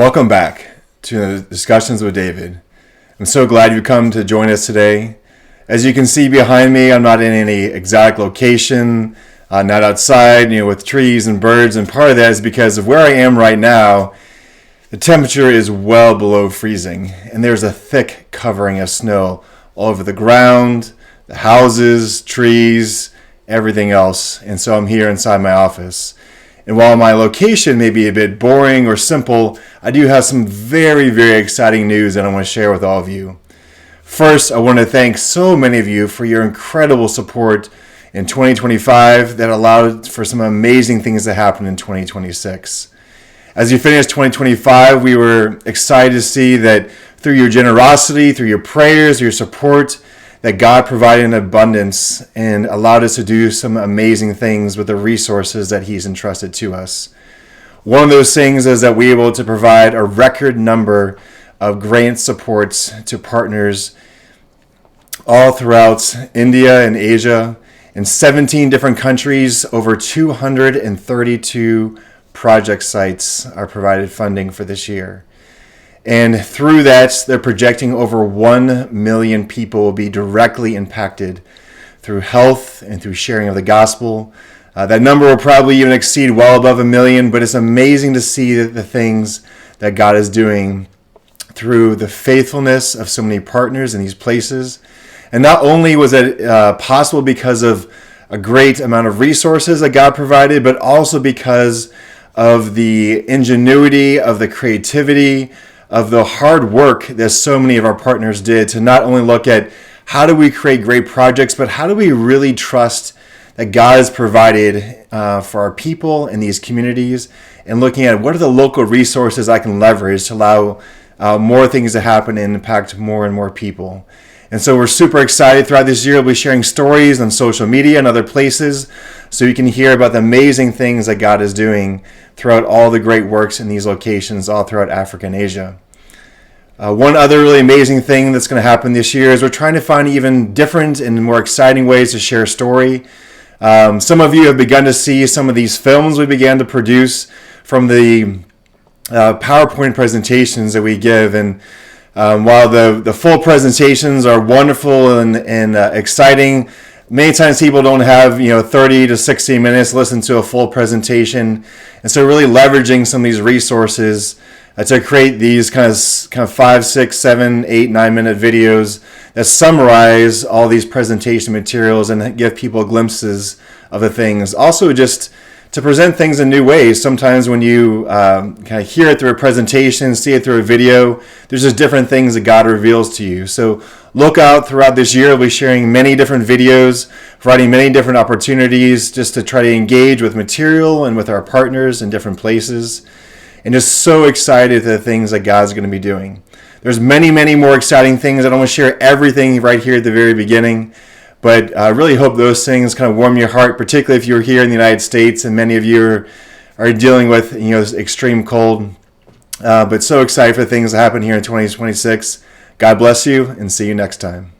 Welcome back to Discussions with David. I'm so glad you've come to join us today. As you can see behind me, I'm not in any exact location, not outside, with trees and birds, and part of that is because of where I am right now. The temperature is well below freezing, and there's a thick covering of snow all over the ground, the houses, trees, everything else, and so I'm here inside my office. And while my location may be a bit boring or simple, I do have some very, very exciting news that I want to share with all of you. First, I want to thank so many of you for your incredible support in 2025 that allowed for some amazing things to happen in 2026. As you finish 2025, we were excited to see that through your generosity, through your prayers, your support, that God provided in abundance and allowed us to do some amazing things with the resources that He's entrusted to us. One of those things is that we were able to provide a record number of grant supports to partners all throughout India and Asia. In 17 different countries, over 232 project sites are provided funding for this year. And through that, they're projecting over 1 million people will be directly impacted through health and through sharing of the gospel. That number will probably even exceed well above 1 million, but it's amazing to see the things that God is doing through the faithfulness of so many partners in these places. And not only was it possible because of a great amount of resources that God provided, but also because of the ingenuity, of the creativity, of the hard work that so many of our partners did to not only look at how do we create great projects, but how do we really trust that God has provided for our people in these communities, and looking at what are the local resources I can leverage to allow more things to happen and impact more and more people. And so we're super excited throughout this year. We'll be sharing stories on social media and other places so you can hear about the amazing things that God is doing throughout all the great works in these locations all throughout Africa and Asia. One other really amazing thing that's going to happen this year is we're trying to find even different and more exciting ways to share story. Some of you have begun to see some of these films we began to produce from the PowerPoint presentations that we give. And while the full presentations are wonderful and exciting, many times people don't have 30 to 60 minutes to listen to a full presentation. And so really leveraging some of these resources to create these kind of 5, 6, 7, 8, 9-minute videos that summarize all these presentation materials and give people glimpses of the things. Also, just to present things in new ways. Sometimes when you kind of hear it through a presentation, see it through a video, there's just different things that God reveals to you. So look out throughout this year. We'll be sharing many different videos, providing many different opportunities just to try to engage with material and with our partners in different places. And just so excited at the things that God's going to be doing. There's many, many more exciting things. I don't want to share everything right here at the very beginning, but I really hope those things kind of warm your heart, particularly if you're here in the United States and many of you are dealing with extreme cold. But so excited for things to happen here in 2026. God bless you, and see you next time.